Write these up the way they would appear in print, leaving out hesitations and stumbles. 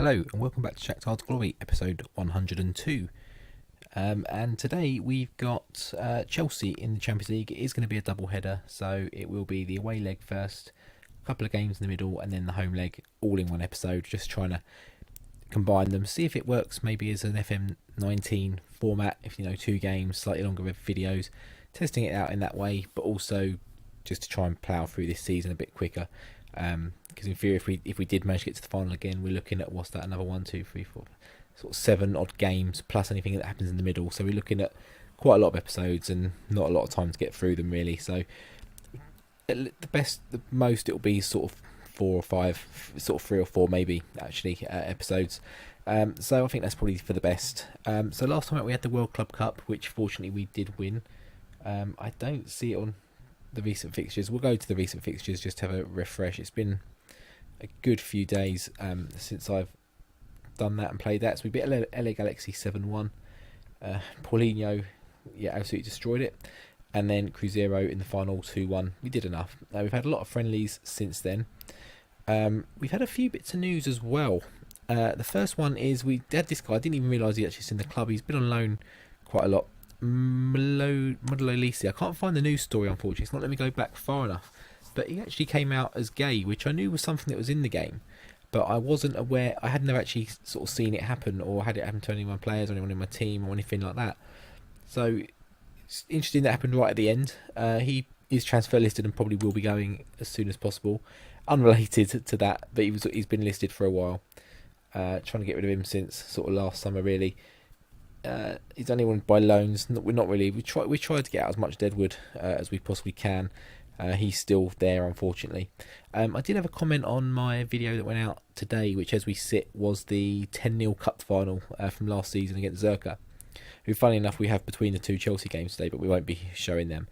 Hello and welcome back to Shakhtar's Glory, episode 102. And today we've got Chelsea in the Champions League. It is going to be a double header, so it will be the away leg first, a couple of games in the middle, and then the home leg all in one episode. Just trying to combine them, see if it works maybe as an FM19 format, if 2 games, slightly longer videos, testing it out in that way, but also just to try and plough through this season a bit quicker. Because in theory, if we did manage to get to the final again, we're looking at another 1, 2, 3, 4, sort of 7 odd games plus anything that happens in the middle. So we're looking at quite a lot of episodes and not a lot of time to get through them really. So the most it'll be sort of 4 or 5, sort of 3 or 4 maybe actually episodes. So I think that's probably for the best. So last time out we had the World Club Cup, which fortunately we did win. I don't see it on the recent fixtures. We'll go to the recent fixtures just to have a refresh. It's been a good few days since I've done that and played that. So we beat LA Galaxy 7-1. Paulinho, absolutely destroyed it. And then Cruzeiro in the final 2-1. We did enough. We've had a lot of friendlies since then. We've had a few bits of news as well. The first one is we had this guy. I didn't even realise he actually was in the club. He's been on loan quite a lot. Modolisi. I can't find the news story, unfortunately. It's not letting me go back far enough. But he actually came out as gay, which I knew was something that was in the game, but I wasn't aware. I had never actually sort of seen it happen or had it happen to any of my players or anyone in my team or anything like that. So it's interesting that happened right at the end. He is transfer listed and probably will be going as soon as possible. Unrelated to that, but he's been listed for a while. Trying to get rid of him since sort of last summer, really. He's only wanted by loans. We're not really. We tried to get out as much deadwood as we possibly can. He's still there, unfortunately. I did have a comment on my video that went out today, which, as we sit, was the 10-0 Cup final from last season against Zerka, who, funnily enough, we have between the 2 Chelsea games today, but we won't be showing them.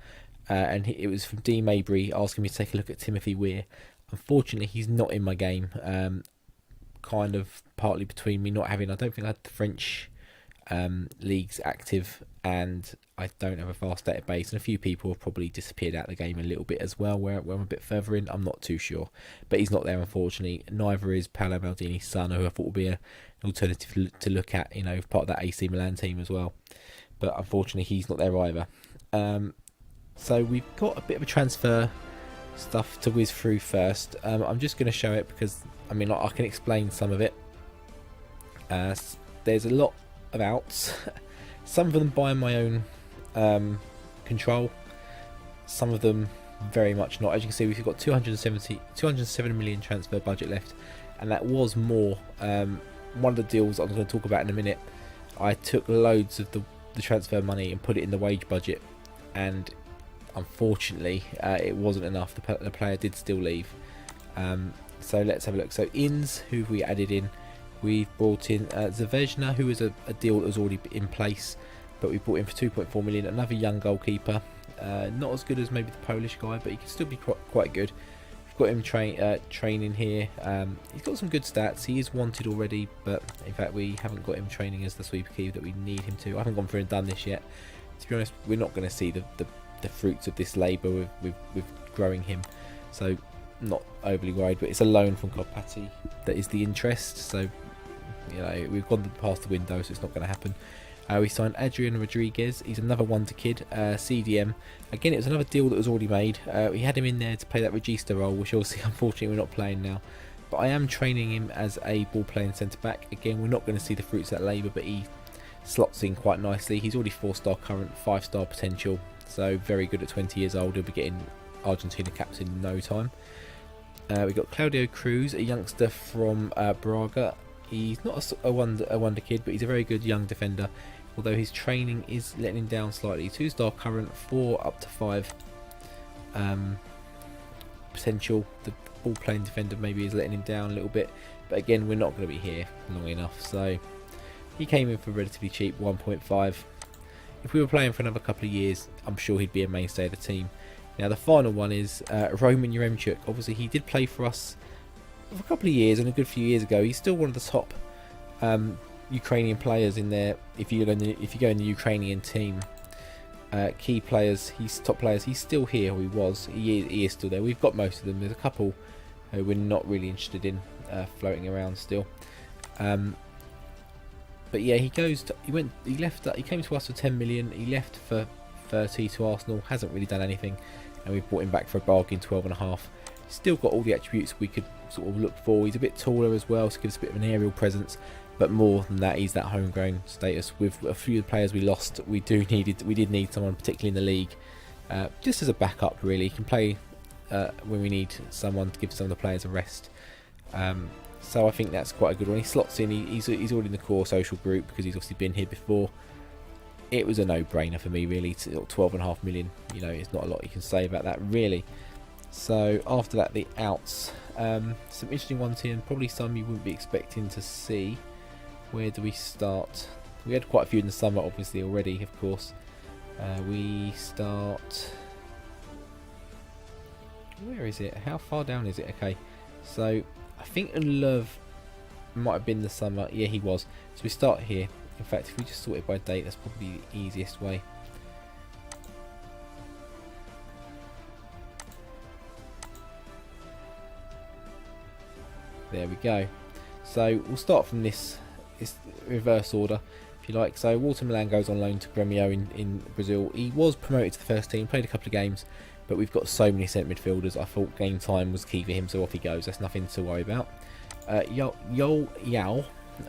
And it was from D. Mabry asking me to take a look at Timothy Weir. Unfortunately, he's not in my game. Kind of partly between me not having. I don't think I had the French leagues active, and I don't have a vast database, and a few people have probably disappeared out of the game a little bit as well where I'm a bit further in. I'm not too sure, but he's not there, unfortunately. Neither is Paolo Maldini's son, who I thought would be an alternative to look at, part of that AC Milan team as well, but unfortunately he's not there either. So we've got a bit of a transfer stuff to whiz through first. I'm just going to show it because I can explain some of it. There's a lot of outs. Some of them by my own control, some of them very much not. As you can see, we've got 207 million transfer budget left, and that was more. One of the deals I'm going to talk about in a minute, I took loads of the transfer money and put it in the wage budget, and unfortunately it wasn't enough. The player did still leave. So let's have a look. So Inns, who we added in, we've brought in Zavezna, who is a deal that was already in place, but we brought in for 2.4 million. Another young goalkeeper, not as good as maybe the Polish guy, but he can still be quite good. We've got him training here. He's got some good stats. He is wanted already, but in fact we haven't got him training as the sweeper key that we need him to. I haven't gone through and done this yet. To be honest, we're not going to see the fruits of this labour with growing him, so not overly worried. But it's a loan from Kopati that is the interest, so we've gone past the window, so it's not going to happen. We signed Adrian Rodriguez. He's another wonder kid, CDM. Again, it was another deal that was already made. We had him in there to play that Regista role, which obviously, unfortunately, we're not playing now. But I am training him as a ball-playing centre-back. Again, we're not going to see the fruits of that labour, but he slots in quite nicely. He's already 4-star current, 5-star potential, so very good at 20 years old. He'll be getting Argentina caps in no time. We've got Claudio Cruz, a youngster from Braga. He's not a wonder kid, but he's a very good young defender, although his training is letting him down slightly. 2-star current, 4 up to 5 potential. The ball playing defender maybe is letting him down a little bit, but again, we're not going to be here long enough, so he came in for relatively cheap, 1.5. If we were playing for another couple of years, I'm sure he'd be a mainstay of the team. Now the final one is Roman Yaremchuk. Obviously he did play for us for a couple of years, and a good few years ago. He's still one of the top Ukrainian players in there. If you go in the Ukrainian team, key players, he's top players. He's still here. Or he is still there. We've got most of them. There's a couple who we're not really interested in floating around still. But yeah, he came to us for 10 million. He left for 30 to Arsenal. Hasn't really done anything, and we've bought him back for a bargain, 12.5. Still got all the attributes we could sort of look for. He's a bit taller as well, so gives a bit of an aerial presence. But more than that, he's that homegrown status. With a few of the players we lost, we did need someone, particularly in the league, just as a backup. Really, he can play when we need someone to give some of the players a rest. So I think that's quite a good one. He slots in. He's already in the core social group because he's obviously been here before. It was a no-brainer for me, really. 12.5 million. You know, it's not a lot you can say about that, really. So after that, the outs. Some interesting ones here, and probably some you wouldn't be expecting to see. Where do we start? We had quite a few in the summer, obviously, already, of course. We start... Where is it? How far down is it? Okay, so I think Love might have been the summer. Yeah, he was. So we start here. In fact, if we just sort it by date, that's probably the easiest way. There we go. So we'll start from this reverse order, if you like. So Walter Milan goes on loan to Grêmio in Brazil. He was promoted to the first team, played a couple of games, but we've got so many centre midfielders. I thought game time was key for him, so off he goes. That's nothing to worry about. Yao,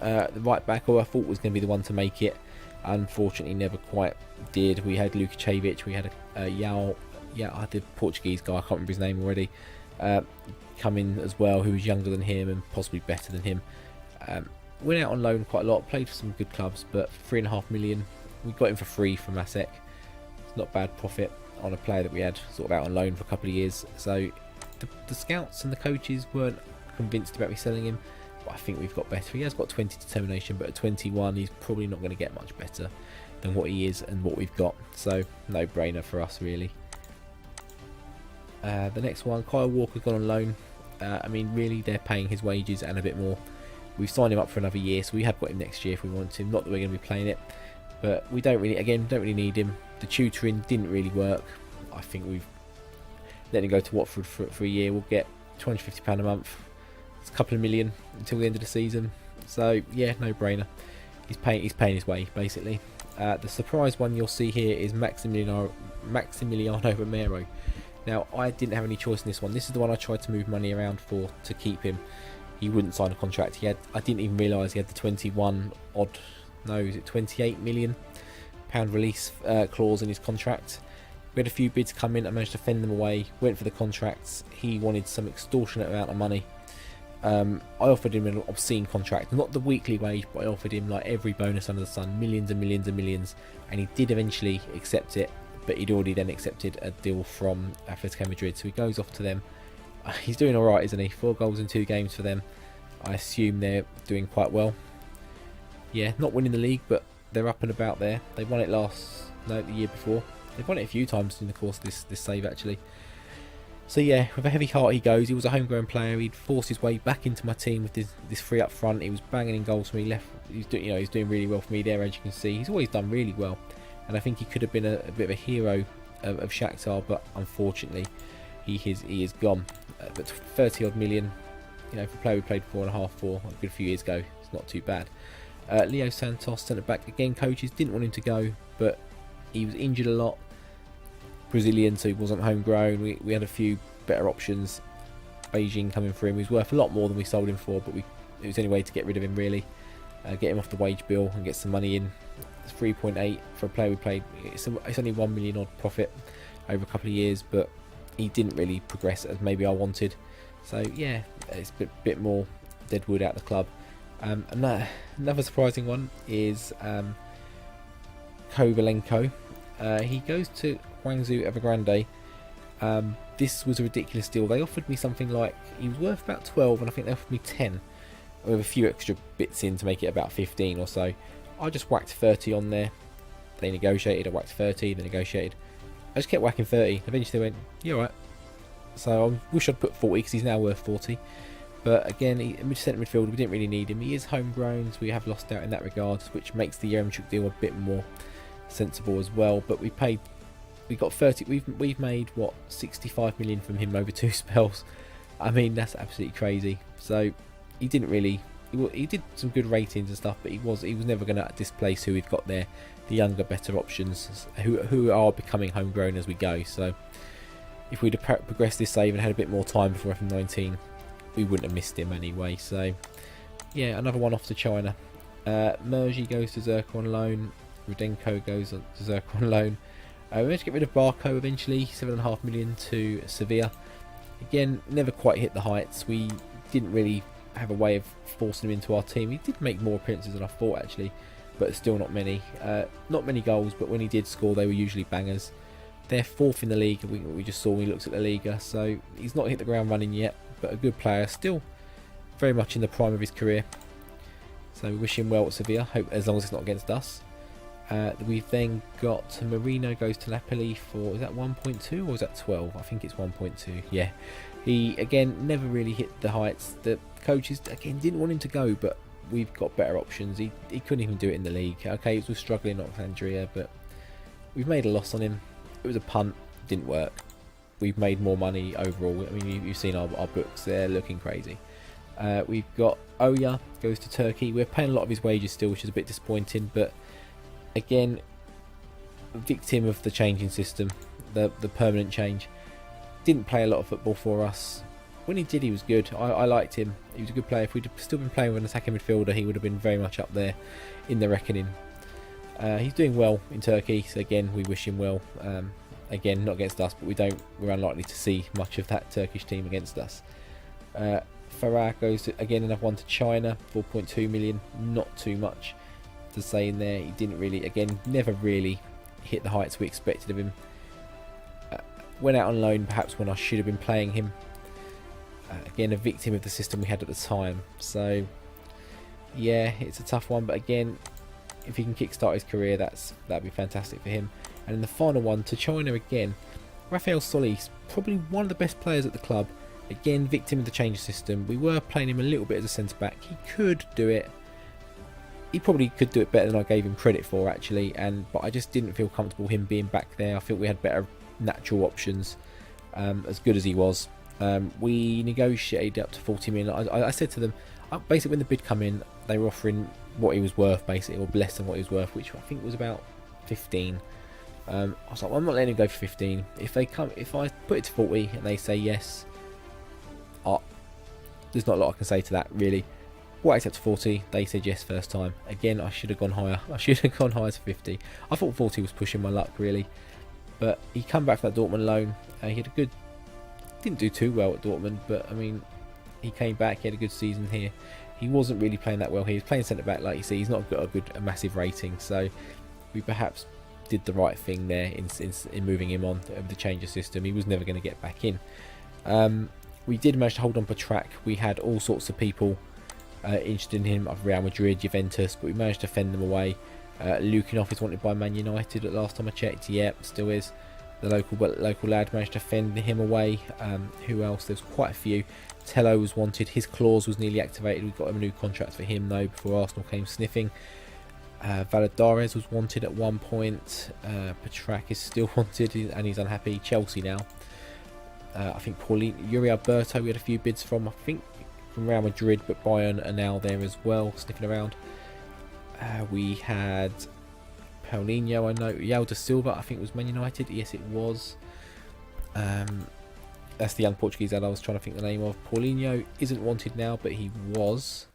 the right back, who I thought was going to be the one to make it, unfortunately never quite did. We had Lukačević, we had Yao, the Portuguese guy, I can't remember his name already, come in as well, who was younger than him and possibly better than him. Went out on loan quite a lot, played for some good clubs, but 3.5 million, we got him for free from ASEC. It's not bad profit on a player that we had sort of out on loan for a couple of years. So the scouts and the coaches weren't convinced about me selling him, but I think we've got better. He has got 20 determination, but at 21 he's probably not going to get much better than what he is and what we've got. So no brainer for us, really. The next one, Kyle Walker's gone on loan. I mean, really, they're paying his wages and a bit more. We've signed him up for another year, so we have got him next year if we want him. Not that we're going to be playing it, but we don't really need him. The tutoring didn't really work. I think we've let him go to Watford for a year. We'll get £250 a month. It's a couple of million until the end of the season. So yeah, no brainer. He's paying his way, basically. The surprise one you'll see here is Maximiliano Romero. Now, I didn't have any choice in this one. This is the one I tried to move money around for to keep him. He wouldn't sign a contract. I didn't even realise he had the 28 million pound release clause in his contract. We had a few bids come in. I managed to fend them away. Went for the contracts. He wanted some extortionate amount of money. I offered him an obscene contract, not the weekly wage, but I offered him like every bonus under the sun, millions and millions and millions, and he did eventually accept it. But he'd already then accepted a deal from Atletico Madrid, so he goes off to them. He's doing alright, isn't he? 4 goals in 2 games for them. I assume they're doing quite well. Yeah, not winning the league, but they're up and about there. They won it the year before. They've won it a few times in the course of this save, actually. So yeah, with a heavy heart he goes. He was a homegrown player. He'd forced his way back into my team with this free up front. He was banging in goals for me. He's doing really well for me there, as you can see. He's always done really well, and I think he could have been a bit of a hero of Shakhtar, but unfortunately he is gone. But 30 odd million, for a player we played 4.5 for a good few years ago, it's not too bad. Leo Santos, centre back, again, coaches didn't want him to go, but he was injured a lot. Brazilian, so he wasn't homegrown. We had a few better options. Beijing coming for him. He was worth a lot more than we sold him for, but it was the only way to get rid of him, really. Get him off the wage bill and get some money in. It's 3.8 for a player we played. It's only 1 million odd profit over a couple of years, but he didn't really progress as maybe I wanted. So yeah, it's a bit more deadwood out the club. Another surprising one is Kovalenko. He goes to Guangzhou Evergrande. This was a ridiculous deal. They offered me something like, he was worth about 12, and I think they offered me 10 with a few extra bits in to make it about 15 or so. I just whacked 30 on there. They negotiated. I whacked 30. They negotiated. I just kept whacking 30. Eventually they went, yeah, right. So I wish I'd put 40 because he's now worth 40. But again, centre midfielder, we didn't really need him. He is homegrown, so we have lost out in that regard, which makes the Yaremchuk deal a bit more sensible as well. But we got 30. We've made what, 65 million from him over 2 spells. I mean, that's absolutely crazy. So he he did some good ratings and stuff, but he was never going to displace who we've got there, the younger, better options who are becoming homegrown as we go. So if we'd have progressed this save and had a bit more time before FM19, we wouldn't have missed him anyway. So yeah, another one off to China. Mergy goes to Zerko on loan. Rudenko goes to Zerko on loan. We managed to get rid of Barco eventually, 7.5 million to Sevilla. Again, never quite hit the heights. We didn't really have a way of forcing him into our team. He did make more appearances than I thought actually, but still not many. Not many goals, but when he did score, they were usually bangers. They're 4th in the league, we just saw when we looked at the Liga, so he's not hit the ground running yet, but a good player, still very much in the prime of his career. So we wish him well at Sevilla, hope as long as it's not against us. We've then got Marino goes to Napoli for, is that 1.2 or is that 12? I think it's 1.2. Yeah, he again never really hit the heights. The coaches again didn't want him to go, but we've got better options. He couldn't even do it in the league. Okay, he was struggling at Alexandria, but we've made a loss on him. It was a punt, didn't work. We've made more money overall. I mean, you've seen our books, they're looking crazy. We've got Oya goes to Turkey. We're paying a lot of his wages still, which is a bit disappointing, but again, victim of the changing system, the permanent change. Didn't play a lot of football for us. When he did, he was good. I liked him. He was a good player. If we'd still been playing with an attacking midfielder, he would have been very much up there in the reckoning. He's doing well in Turkey, so again, we wish him well. Again, not against us, but we're unlikely to see much of that Turkish team against us. Farah goes to, again, another one to China, 4.2 million, not too much to say in there. He didn't really, again, never really hit the heights we expected of him. Went out on loan perhaps when I should have been playing him. Again, a victim of the system we had at the time. So yeah, it's a tough one, but again, if he can kickstart his career, that'd be fantastic for him. And in the final one to China again, Rafael Solis, probably one of the best players at the club. Again, victim of the change of system. We were playing him a little bit as a centre back. He could do it. He probably could do it better than I gave him credit for actually, but I just didn't feel comfortable him being back there. I feel we had better natural options. As good as he was, we negotiated up to 40 million. I said to them, basically when the bid come in, they were offering what he was worth basically, or less than what he was worth, which I think was about 15. I was like, well, I'm not letting him go for 15. If I put it to 40 and they say yes, there's not a lot I can say to that really. Well, I accept 40. They said yes first time. Again, I should have gone higher. I should have gone higher to 50. I thought 40 was pushing my luck really, but he come back from that Dortmund loan. He had a good, didn't do too well at Dortmund, but I mean, he came back. He had a good season here. He wasn't really playing that well here. He was playing centre back, like you see. He's not got a massive rating, so we perhaps did the right thing there in moving him on of the change of system. He was never going to get back in. We did manage to hold on for track. We had all sorts of people interested in him, of Real Madrid, Juventus, but we managed to fend them away. Lukinov is wanted by Man United at last time I checked. Yeah, still is. The local lad managed to fend him away. Who else? There's quite a few. Tello was wanted. His clause was nearly activated. We got a new contract for him though before Arsenal came sniffing. Valadares was wanted at one point. Petrak is still wanted and he's unhappy. Chelsea now. I think Yuri Alberto we had a few bids from. I think from Real Madrid, but Bayern are now there as well, sniffing around. We had Paulinho, I know. Yalda Silva, I think was Man United. Yes, it was. That's the young Portuguese lad I was trying to think the name of. Paulinho isn't wanted now, but he was.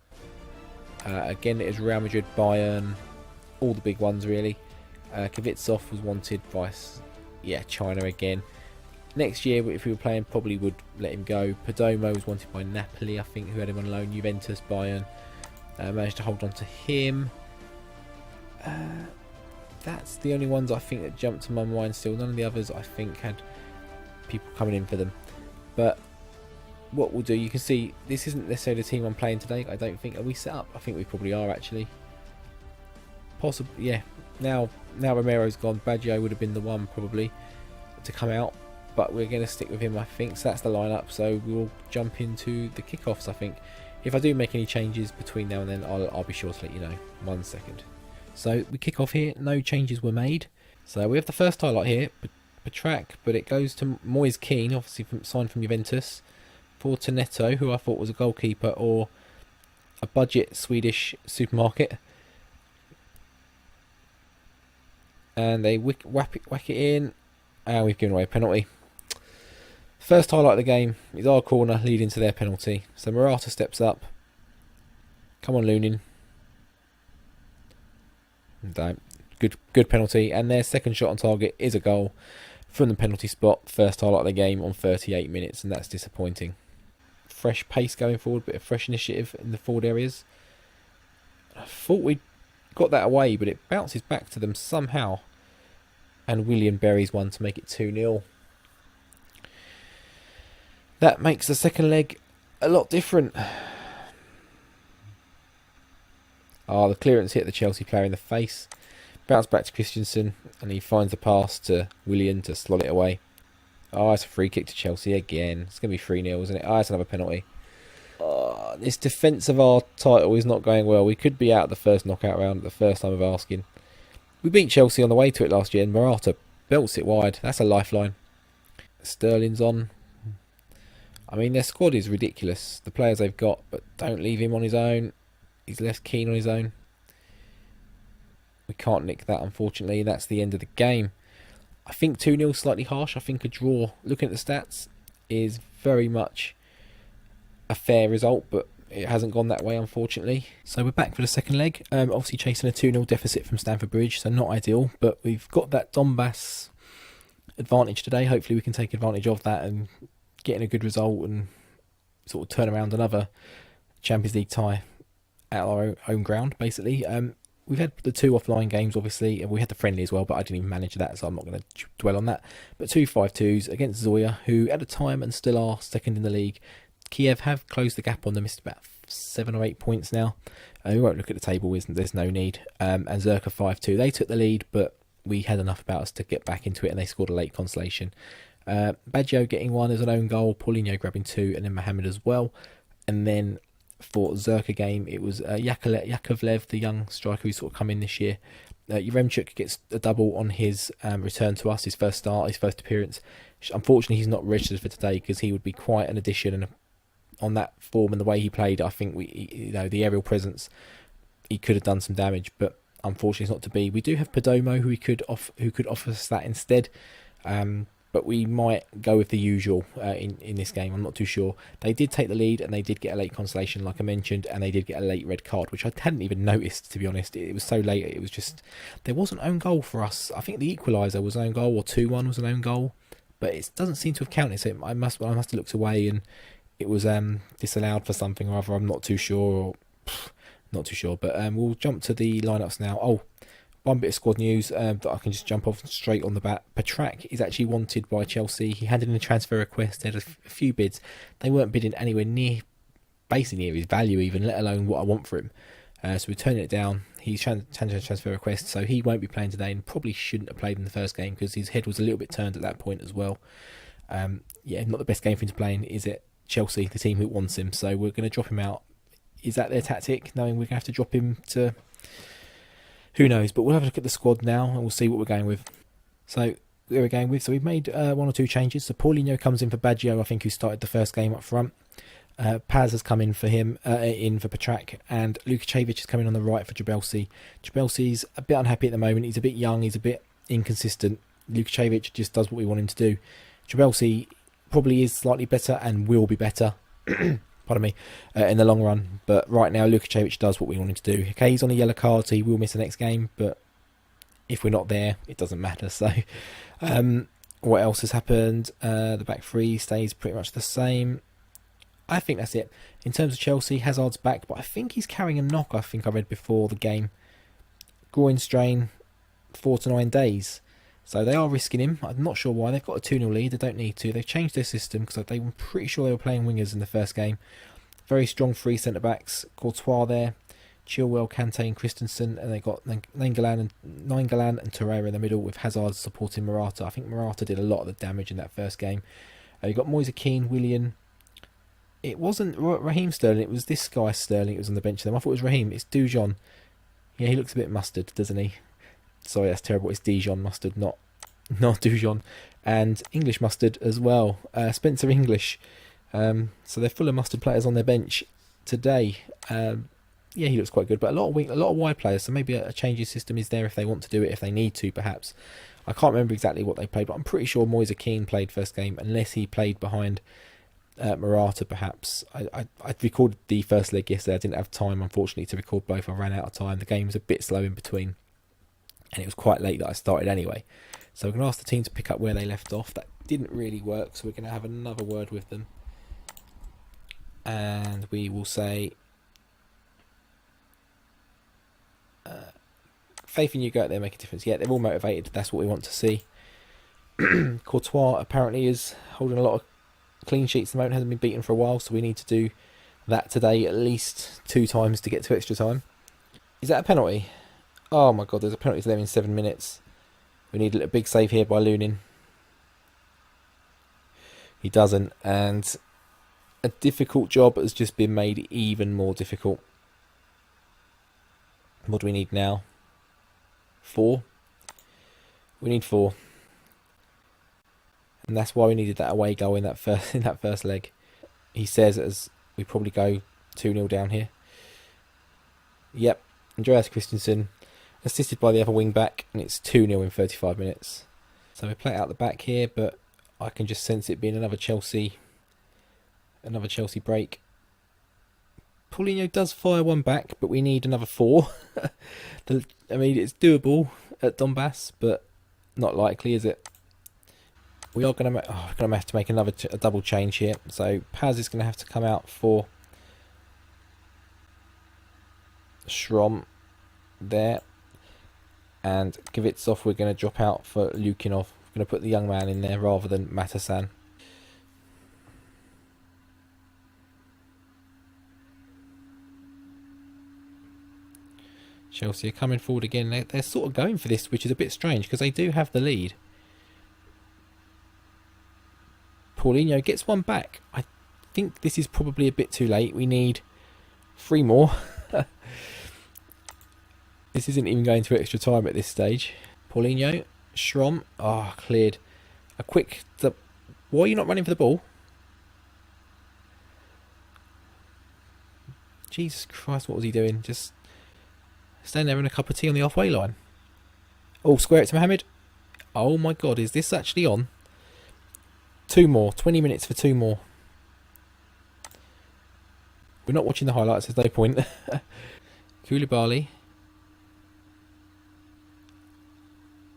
Again, it is Real Madrid, Bayern, all the big ones really. Kvitsov was wanted by, China again. Next year, if we were playing, probably would let him go. Perdomo was wanted by Napoli, I think, who had him on loan. Juventus, Bayern. Managed to hold on to him. That's the only ones I think that jumped to my mind still. None of the others I think had people coming in for them. But what we'll do, you can see this isn't necessarily the team I'm playing today. I don't think. Are we set up? I think we probably are actually. Possibly, yeah. Now Romero's gone. Baggio would have been the one probably to come out, but we're going to stick with him, I think. So that's the lineup. So we'll jump into the kickoffs, I think. If I do make any changes between now and then, I'll be sure to let you know. 1 second. So we kick off here. No changes were made. So we have the first highlight here, Petrak, but it goes to Moise Kean, obviously signed from Juventus, for Tonetto, who I thought was a goalkeeper, or a budget Swedish supermarket. And they whack it in, and we've given away a penalty. First highlight of the game is our corner leading to their penalty. So Morata steps up. Come on, Lunin. No. Good penalty. And their second shot on target is a goal from the penalty spot. First highlight of the game on 38 minutes, and that's disappointing. Fresh pace going forward, bit of fresh initiative in the forward areas. I thought we'd got that away, but it bounces back to them somehow. And William buries one to make it 2-0. That makes the second leg a lot different. The clearance hit the Chelsea player in the face. Bounce back to Christensen, and he finds the pass to William to slot it away. It's a free kick to Chelsea again. It's going to be 3-0, isn't it? It's another penalty. This defence of our title is not going well. We could be out of the first knockout round at the first time of asking. We beat Chelsea on the way to it last year, and Morata belts it wide. That's a lifeline. Sterling's on. I mean, their squad is ridiculous. The players they've got, but don't leave him on his own. He's less keen on his own. We can't nick that, unfortunately. That's the end of the game. I think 2-0 is slightly harsh. I think a draw, looking at the stats, is very much a fair result, but it hasn't gone that way, unfortunately. So we're back for the second leg. Obviously chasing a 2-0 deficit from Stamford Bridge, so not ideal, but we've got that Donbass advantage today. Hopefully we can take advantage of that and get in a good result and sort of turn around another Champions League tie at our own ground, basically. We've had the 2 offline games, obviously, and we had the friendly as well, but I didn't even manage that, so I'm not going to dwell on that. But 2 5-2s against Zoya, who at the time and still are second in the league. Kiev have closed the gap on them. It's about 7 or 8 points now. We won't look at the table, there's no need. And Zerka 5-2. They took the lead, but we had enough about us to get back into it, and they scored a late consolation. Baggio getting 1 as an own goal, Paulinho grabbing 2, and then Mohamed as well. And then for Zerka game, it was Yakovlev, the young striker who's sort of come in this year. Yaremchuk gets a double on his return to us, his first start, his first appearance. Unfortunately, he's not registered for today because he would be quite an addition, and on that form and the way he played, I think the aerial presence, he could have done some damage, but unfortunately, it's not to be. We do have Perdomo who could offer us that instead. But we might go with the usual in this game. I'm not too sure. They did take the lead, and they did get a late consolation, like I mentioned, and they did get a late red card, which I hadn't even noticed, to be honest. It was so late. It was just, there was an own goal for us. I think the equaliser was an own goal, or 2-1 was an own goal, but it doesn't seem to have counted. So I must have looked away, and it was disallowed for something or other. I'm not too sure. But we'll jump to the lineups now. One bit of squad news that I can just jump off straight on the bat. Petrak is actually wanted by Chelsea. He handed in a transfer request. They had a few bids. They weren't bidding anywhere near, basically near his value even, let alone what I want for him. So we're turning it down. He's handed in a transfer request, so he won't be playing today, and probably shouldn't have played in the first game because his head was a little bit turned at that point as well. Not the best game for him to play in, is it? Chelsea, the team who wants him. So we're going to drop him out. Is that their tactic, knowing we're going to have to drop him to... Who knows, but we'll have a look at the squad now and we'll see what we're going with. So, where we're going with. So, we've made 1 or 2 changes. So, Paulinho comes in for Baggio, I think, who started the first game up front. Paz has come in for him, in for Petrak, and Lukacevic is coming on the right for Jabelsi. Jabelsi's a bit unhappy at the moment. He's a bit young, he's a bit inconsistent. Lukacevic just does what we want him to do. Jabelsi probably is slightly better and will be better. Pardon me, in the long run, but right now Lukacevic does what we want him to do. Okay, he's on a yellow card, so he will miss the next game, but if we're not there, it doesn't matter. So what else has happened? The back 3 stays pretty much the same. I think that's it. In terms of Chelsea, Hazard's back, but I think he's carrying a knock. I think I read before the game, groin strain, 4 to 9 days. So they are risking him. I'm not sure why. They've got a 2-0 lead. They don't need to. They've changed their system because I'm pretty sure they were playing wingers in the first game. Very strong 3 centre-backs. Courtois there. Chilwell, Kante and Christensen. And they've got Nainggolan and Torreira in the middle with Hazard supporting Morata. I think Morata did a lot of the damage in that first game. You've got Moise Kean, Willian. It wasn't Raheem Sterling. It was this guy Sterling. It was on the bench then. I thought it was Raheem. It's Dujon. Yeah, he looks a bit mustard, doesn't he? Sorry, that's terrible. It's Dijon mustard, not Dujon. And English mustard as well. Spencer English. So they're full of mustard players on their bench today. yeah, he looks quite good. But a lot of wide players, so maybe a change of system is there if they want to do it, if they need to, perhaps. I can't remember exactly what they played, but I'm pretty sure Moise Kean played first game, unless he played behind Morata, perhaps. I recorded the first leg yesterday. I didn't have time, unfortunately, to record both. I ran out of time. The game was a bit slow in between, and it was quite late that I started anyway. So we're going to ask the team to pick up where they left off. That didn't really work, so we're going to have another word with them. And we will say, faith in you, go out there, make a difference. Yeah, they're all motivated. That's what we want to see. Courtois apparently is holding a lot of clean sheets at the moment. Hasn't been beaten for a while, so we need to do that today at least 2 times to get to extra time. Is that a penalty? Oh my god, there's a penalty to them in 7 minutes. We need a big save here by Lunin. He doesn't, and a difficult job has just been made even more difficult. What do we need now? 4? We need 4. And that's why we needed that away goal in that first leg. He says as we probably go 2-0 down here. Yep, Andreas Christensen assisted by the other wing back, and it's 2-0 in 35 minutes. So we play it out the back here, but I can just sense it being another Chelsea break. Paulinho does fire one back, but we need another 4. I mean, it's doable at Donbass, but not likely, is it? We are going to have to make a double change here. So Paz is going to have to come out for Schrom there, and Kvitsov we're going to drop out for Lukinov. We're going to put the young man in there rather than Matasan. Chelsea are coming forward again. They're sort of going for this, which is a bit strange because they do have the lead. Paulinho gets one back. I think this is probably a bit too late. We need 3 more. This isn't even going to extra time at this stage. Paulinho, Schrom. Ah, cleared. A quick... Why are you not running for the ball? Jesus Christ, what was he doing? Just stand there in a cup of tea on the halfway line. Oh, square it to Mohamed. Oh my god, is this actually on? 2 more. 20 minutes for 2 more. We're not watching the highlights, there's no point. Koulibaly.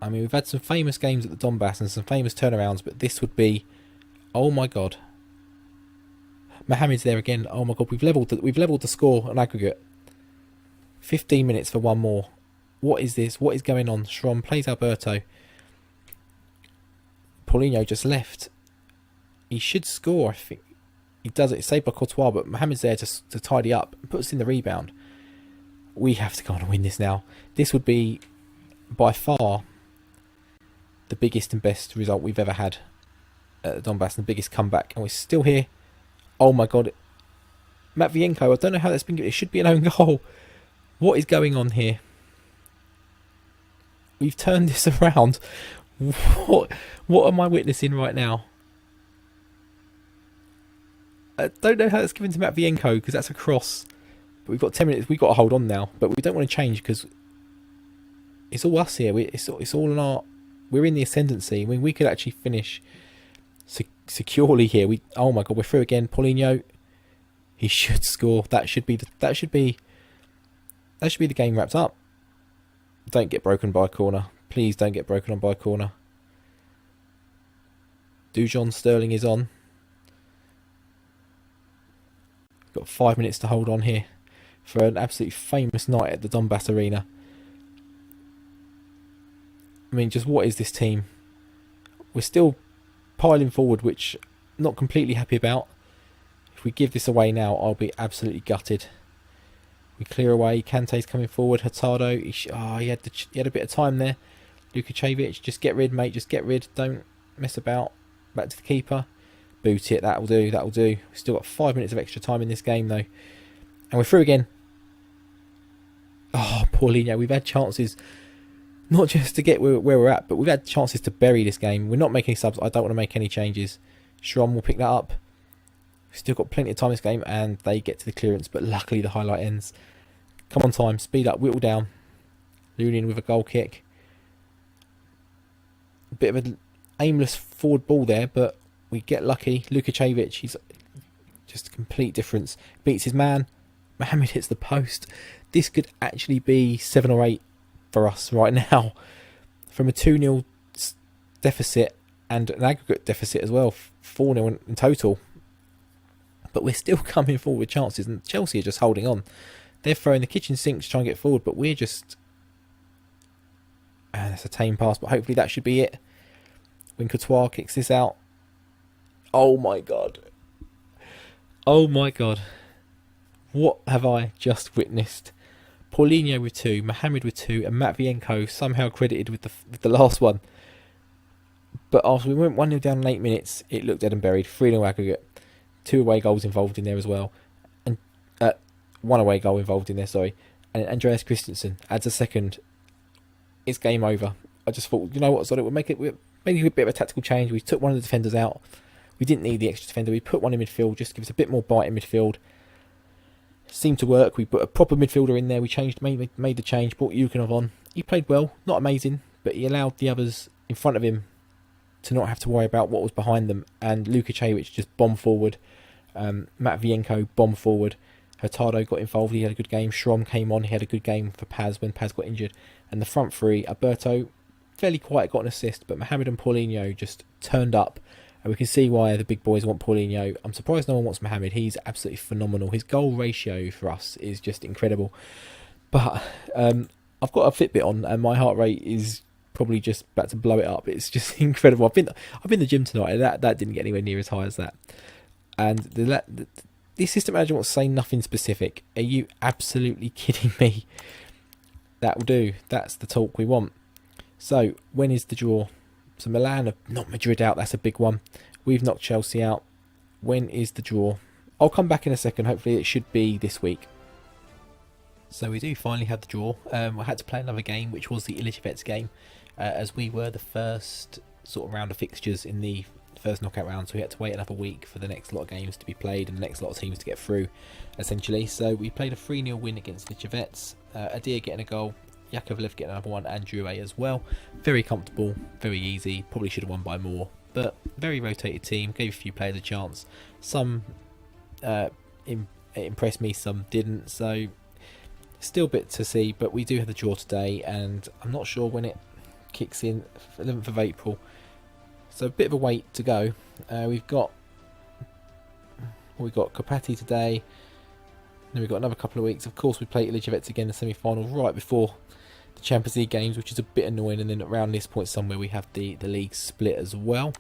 I mean, we've had some famous games at the Donbass and some famous turnarounds, but this would be... Oh my god. Mohamed's there again. Oh my god, we've levelled the score on aggregate. 15 minutes for 1 more. What is this? What is going on? Schrom plays Alberto. Paulinho just left. He should score, I think. He does it. It's saved by Courtois, but Mohamed's there to tidy up and puts in the rebound. We have to go on and win this now. This would be by far the biggest and best result we've ever had at the Donbass, and the biggest comeback, and we're still here. Oh my god. Matvienko, I don't know how that's been given. It should be an own goal. What is going on here? We've turned this around. What am I witnessing right now? I don't know how that's given to Matvienko, because that's a cross. But we've got 10 minutes. We've got to hold on now. But we don't want to change because it's all us here. It's all in our... We're in the ascendancy. I mean, we could actually finish securely here. Oh my god, we're through again. Paulinho, he should score. That should be the game wrapped up. Don't get broken by a corner. Please don't get broken on by a corner. Dujon Sterling is on. Got 5 minutes to hold on here for an absolutely famous night at the Donbass Arena. I mean, just what is this team? We're still piling forward, which I'm not completely happy about. If we give this away now, I'll be absolutely gutted. We clear away. Kante's coming forward. Hurtado. He had a bit of time there. Lukacevic, just get rid, mate. Just get rid. Don't mess about. Back to the keeper. Boot it. That'll do. That'll do. We've still got 5 minutes of extra time in this game, though. And we're through again. Oh, Paulinho. We've had chances, not just to get where we're at, but we've had chances to bury this game. We're not making subs. I don't want to make any changes. Schrom will pick that up. We've still got plenty of time in this game, and they get to the clearance, but luckily the highlight ends. Come on, time. Speed up. Whittle down. Lunin with a goal kick. A bit of an aimless forward ball there, but we get lucky. Lukacevic, he's just a complete difference. Beats his man. Mohamed hits the post. This could actually be 7 or 8 for us right now. From a 2-0 deficit and an aggregate deficit as well. 4-0 in total. But we're still coming forward with chances, and Chelsea are just holding on. They're throwing the kitchen sink to try and get forward, but we're just... And that's a tame pass, but hopefully that should be it. When Courtois kicks this out. Oh my god. Oh my god. What have I just witnessed? Paulinho with 2, Mohamed with 2, and Matvienko somehow credited with the last one. But after we went 1-0 down in 8 minutes, it looked dead and buried. 3-0 aggregate. 2 away goals involved in there as well. And 1 away goal involved in there, sorry. And Andreas Christensen adds a second. It's game over. I just thought, you know what, so it would make a bit of a tactical change. We took one of the defenders out. We didn't need the extra defender. We put one in midfield just to give us a bit more bite in midfield. Seemed to work. We put a proper midfielder in there. We made the change. Brought Yukinov on. He played well. Not amazing, but he allowed the others in front of him to not have to worry about what was behind them. And Lukacevic just bombed forward. Matvienko bombed forward. Hurtado got involved. He had a good game. Schromm came on. He had a good game for Paz when Paz got injured. And the front three, Alberto, fairly quiet, got an assist, but Mohamed and Paulinho just turned up. And we can see why the big boys want Paulinho. I'm surprised no one wants Mohamed. He's absolutely phenomenal. His goal ratio for us is just incredible. But I've got a Fitbit on, and my heart rate is probably just about to blow it up. It's just incredible. I've been in the gym tonight, and that didn't get anywhere near as high as that. And the assistant manager wants to say nothing specific. Are you absolutely kidding me? That will do. That's the talk we want. So, when is the draw? So Milan have knocked Madrid out. That's a big one. We've knocked Chelsea out. When is the draw? I'll come back in a second. Hopefully it should be this week. So we do finally have the draw. I had to play another game, which was the Ilichevets game, as we were the first sort of round of fixtures in the first knockout round. So we had to wait another week for the next lot of games to be played and the next lot of teams to get through, essentially. So we played a 3-0 win against Ilichevets. Adir getting a goal. Yakovlev getting another one, and Drouet as well. Very comfortable, very easy. Probably should have won by more, but very rotated team. Gave a few players a chance. Some impressed me, some didn't. So still a bit to see, but we do have the draw today, and I'm not sure when it kicks in. 11th of April. So a bit of a wait to go. We've got Kopati today. Then we've got another couple of weeks. Of course, we play Ilichevets again in the semi-final right before the Champions League games, which is a bit annoying. And then around this point somewhere, we have the league split as well.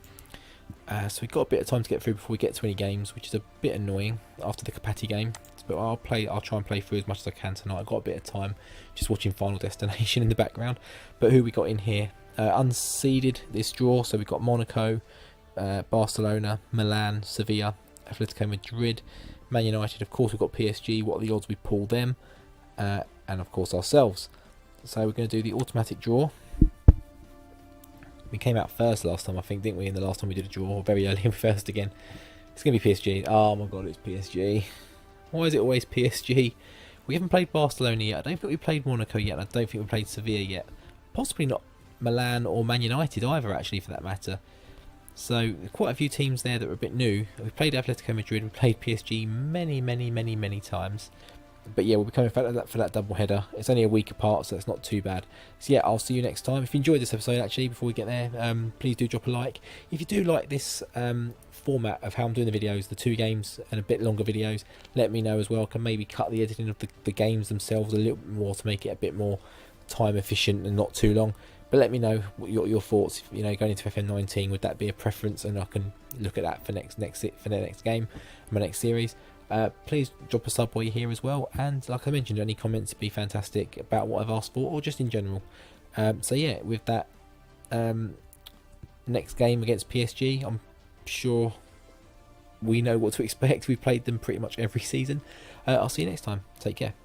So we've got a bit of time to get through before we get to any games, which is a bit annoying after the Kopati game. But I'll try and play through as much as I can tonight. I've got a bit of time just watching Final Destination in the background. But who we got in here? Unseeded this draw. So we've got Monaco, Barcelona, Milan, Sevilla, Atletico Madrid, Man United. Of course, we've got PSG. What are the odds we pull them? And of course ourselves. So we're going to do the automatic draw. We came out first last time, I think, didn't we? In the last time we did a draw, very early in first again. It's going to be PSG. Oh my god, it's PSG. Why is it always PSG? We haven't played Barcelona yet. I don't think we played Monaco yet. I don't think we played Sevilla yet. Possibly not Milan or Man United either, actually, for that matter. So quite a few teams there that are a bit new. We played Atletico Madrid. We played PSG many times. But yeah, we'll be coming for that double header. It's only a week apart, so it's not too bad. So yeah, I'll see you next time. If you enjoyed this episode, actually, before we get there, please do drop a like. If you do like this format of how I'm doing the videos, the 2 games and a bit longer videos, let me know as well. I can maybe cut the editing of the games themselves a little bit more to make it a bit more time efficient and not too long. But let me know what your thoughts. You know, going into FM19, would that be a preference? And I can look at that for the next game, my next series. Please drop a sub while you're here as well, and like I mentioned, any comments would be fantastic about what I've asked for or just in general. So yeah, with that next game against PSG, I'm sure we know what to expect. We've played them pretty much every season. I'll see you next time. Take care.